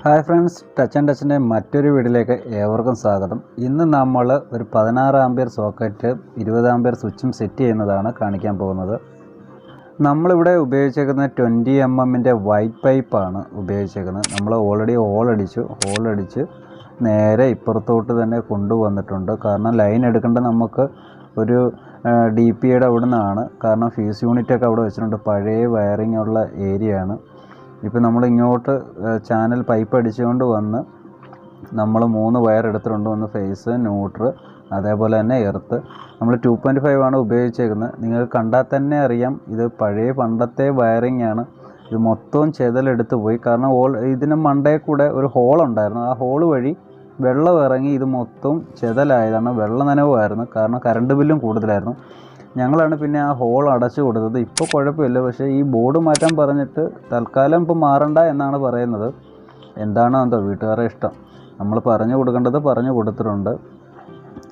Hi friends, touch and ടച്ചിൻ്റെ മറ്റൊരു വീഡിയോയിലേക്ക് ഏവർക്കും സ്വാഗതം. ഇന്ന് നമ്മൾ ഒരു 16 ആമ്പിയർ സോക്കറ്റ് 20 ആമ്പിയർ സ്വിച്ചും സെറ്റ് ചെയ്യുന്നതാണ് കാണിക്കാൻ പോകുന്നത്. നമ്മളിവിടെ ഉപയോഗിച്ചേക്കുന്ന 20 mm വൈറ്റ് പൈപ്പാണ് ഉപയോഗിച്ചേക്കുന്നത്. നമ്മൾ ഓൾറെഡി ഹോളടിച്ച് നേരെ ഇപ്പുറത്തോട്ട് തന്നെ കൊണ്ടുവന്നിട്ടുണ്ട്. കാരണം ലൈൻ എടുക്കേണ്ട നമുക്ക് ഒരു DPയുടെ അവിടെ നിന്നാണ്. കാരണം ഫ്യൂസ് യൂണിറ്റൊക്കെ അവിടെ വെച്ചിട്ടുണ്ട്. പഴയ വയറിംഗ് ഉള്ള ഏരിയയാണ്. ഇപ്പോൾ നമ്മൾ ഇങ്ങോട്ട് ചാനൽ പൈപ്പ് അടിച്ചുകൊണ്ട് വന്ന് നമ്മൾ 3 വയർ എടുത്തിട്ടുണ്ട്. ഒന്ന് ഫേസ്, ന്യൂട്രൽ, അതേപോലെ തന്നെ എർത്ത്. നമ്മൾ 2.5 ആണ് ഉപയോഗിച്ചേക്കുന്നത്. നിങ്ങൾക്ക് കണ്ടാൽ തന്നെ അറിയാം ഇത് പഴയ പണ്ടത്തെ വയറിംഗ് ആണ്. ഇത് മൊത്തവും ചെതലെടുത്ത് പോയി. കാരണം ഇതിന് മണ്ടയിൽ കൂടെ ഒരു ഹോളുണ്ടായിരുന്നു. ആ ഹോൾ വഴി വെള്ളം ഇറങ്ങി ഇത് മൊത്തം ചെതലായതാണ്. വെള്ളം നനവായിരുന്നു. കാരണം കറണ്ട് ബില്ലും കൂടുതലായിരുന്നു. ഞങ്ങളാണ് പിന്നെ ആ ഹോൾ അടച്ചു കൊടുത്തത്. ഇപ്പോൾ കുഴപ്പമില്ല. പക്ഷേ ഈ ബോർഡ് മാറ്റാൻ പറഞ്ഞിട്ട് തൽക്കാലം ഇപ്പോൾ മാറണ്ട എന്നാണ് പറയുന്നത്. എന്താണോ എന്തോ വീട്ടുകാരുടെ ഇഷ്ടം. നമ്മൾ പറഞ്ഞു കൊടുക്കേണ്ടത് പറഞ്ഞു കൊടുത്തിട്ടുണ്ട്.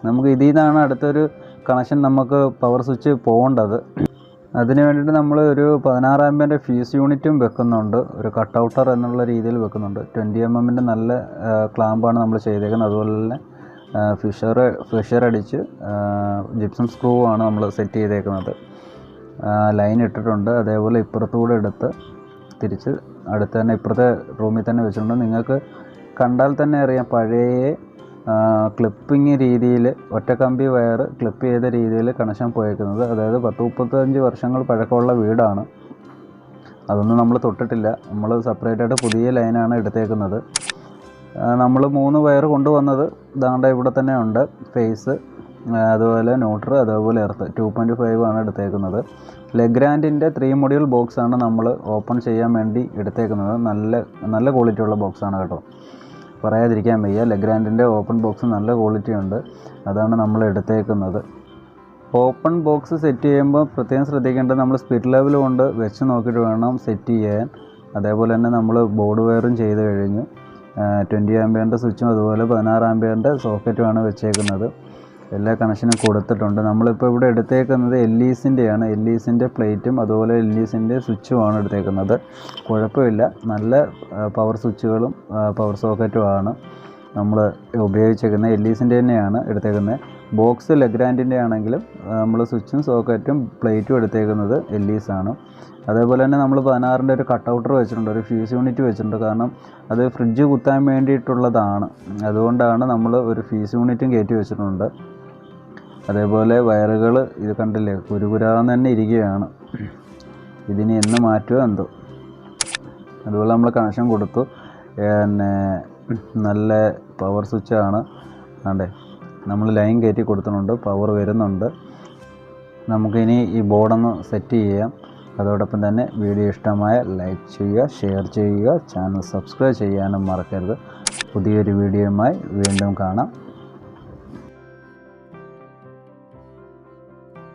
നമുക്ക് ഇതിൽ നിന്നാണ് അടുത്തൊരു കണക്ഷൻ നമുക്ക് പവർ സ്വിച്ച് പോകേണ്ടത്. അതിന് വേണ്ടിയിട്ട് നമ്മൾ ഒരു 16 ആമ്പിയറിൻ്റെ ഫ്യൂസ് യൂണിറ്റും വെക്കുന്നുണ്ട്. ഒരു കട്ടൗട്ടർ എന്നുള്ള രീതിയിൽ വെക്കുന്നുണ്ട്. 20 mm നല്ല ക്ലാമ്പാണ് നമ്മൾ ചെയ്തേക്കുന്നത്. അതുപോലെ തന്നെ ഫിഷർ അടിച്ച് ജിപ്സം സ്ക്രൂ ആണ് നമ്മൾ സെറ്റ് ചെയ്തേക്കുന്നത്. ലൈൻ ഇട്ടിട്ടുണ്ട്. അതേപോലെ ഇപ്പുറത്തൂടെ എടുത്ത് തിരിച്ച് അടുത്ത് തന്നെ ഇപ്പുറത്തെ റൂമിൽ തന്നെ വെച്ചിട്ടുണ്ട്. നിങ്ങൾക്ക് കണ്ടാൽ തന്നെ അറിയാം പഴയ ക്ലിപ്പിങ് രീതിയിൽ ഒറ്റക്കമ്പി വയർ ക്ലിപ്പ് ചെയ്ത രീതിയിൽ കണക്ഷൻ പോയേക്കുന്നത്. അതായത് 10-35 വർഷങ്ങൾ പഴക്കമുള്ള വീടാണ്. അതൊന്നും നമ്മൾ തൊട്ടിട്ടില്ല. നമ്മൾ സെപ്പറേറ്റായിട്ട് പുതിയ ലൈനാണ് എടുത്തേക്കുന്നത്. നമ്മൾ 3 വയർ കൊണ്ടുവന്നത് ദാണ്ട ഇവിടെ തന്നെ ഉണ്ട്. ഫേസ്, അതുപോലെ ന്യൂട്രൽ, അതേപോലെ എർത്ത്. 2.5 ആണ് എടുത്തേക്കുന്നത്. ലെഗ്രാൻഡിൻ്റെ 3 മൊഡ്യൂൾ ബോക്സാണ് നമ്മൾ ഓപ്പൺ ചെയ്യാൻ വേണ്ടി എടുത്തേക്കുന്നത്. നല്ല ക്വാളിറ്റി ഉള്ള ബോക്സാണ് കേട്ടോ, പറയാതിരിക്കാൻ വയ്യ. ലെഗ്രാൻഡിൻ്റെ ഓപ്പൺ ബോക്സ് നല്ല ക്വാളിറ്റി ഉണ്ട്. അതാണ് നമ്മൾ എടുത്തേക്കുന്നത്. ഓപ്പൺ ബോക്സ് സെറ്റ് ചെയ്യുമ്പോൾ പ്രത്യേകം ശ്രദ്ധിക്കേണ്ടത് നമ്മൾ സ്പിരിറ്റ് ലെവൽ കൊണ്ട് വെച്ച് നോക്കിയിട്ട് വേണം സെറ്റ് ചെയ്യാൻ. അതേപോലെ തന്നെ നമ്മൾ ബോർഡ് വയറും ചെയ്ത് കഴിഞ്ഞു. 20 ആമ്പിയറിൻ്റെ സ്വിച്ചും അതുപോലെ 16 ആമ്പിയറിൻ്റെ സോക്കറ്റുമാണ് വെച്ചേക്കുന്നത്. എല്ലാ കണക്ഷനും കൊടുത്തിട്ടുണ്ട്. നമ്മളിപ്പോൾ ഇവിടെ എടുത്തേക്കുന്നത് എല്ലീസിൻ്റെയാണ്. എല്ലീസിൻ്റെ പ്ലേറ്റും അതുപോലെ എല്ലീസിൻ്റെ സ്വിച്ചുമാണ് എടുത്തേക്കുന്നത്. കുഴപ്പമില്ല. നല്ല പവർ സ്വിച്ചുകളും പവർ സോക്കറ്റുമാണ് നമ്മൾ ഉപയോഗിച്ചേക്കുന്നത്. എല്ലീസിൻ്റെ തന്നെയാണ് എടുത്തേക്കുന്നത്. ബോക്സ് ലെഗ്രാൻഡിൻ്റെ ആണെങ്കിലും നമ്മൾ സ്വിച്ചും സോക്കറ്റും പ്ലേറ്റും എടുത്തേക്കുന്നത് എല്ലീസാണ്. അതേപോലെ തന്നെ നമ്മൾ 16ൻ്റെ ഒരു കട്ടൗട്ടർ വെച്ചിട്ടുണ്ട്. ഒരു ഫ്യൂസ് യൂണിറ്റ് വെച്ചിട്ടുണ്ട്. കാരണം അത് ഫ്രിഡ്ജ് കുത്താൻ വേണ്ടിയിട്ടുള്ളതാണ്. അതുകൊണ്ടാണ് നമ്മൾ ഒരു ഫ്യൂസ് യൂണിറ്റും കയറ്റി വെച്ചിട്ടുണ്ട്. അതേപോലെ വയറുകൾ ഇത് കണ്ടില്ലേ, കുരുകുരാന്ന് തന്നെ ഇരിക്കുകയാണ്. ഇതിന് എന്ന് മാറ്റുമോ എന്തോ. അതുപോലെ നമ്മൾ കണക്ഷൻ കൊടുത്തു. പിന്നെ നല്ല പവർ സ്വിച്ചാണ്. ആണ്ടേ നമ്മൾ ലൈൻ കയറ്റി കൊടുത്തിട്ടുണ്ട്. പവർ വരുന്നുണ്ട്. നമുക്കിനി ഈ ബോർഡൊന്ന് സെറ്റ് ചെയ്യാം. അതോടൊപ്പം തന്നെ വീഡിയോ ഇഷ്ടമായ ലൈക്ക് ചെയ്യുക, ഷെയർ ചെയ്യുക, ചാനൽ സബ്സ്ക്രൈബ് ചെയ്യാനും മറക്കരുത്. പുതിയൊരു വീഡിയോയുമായി വീണ്ടും കാണാം.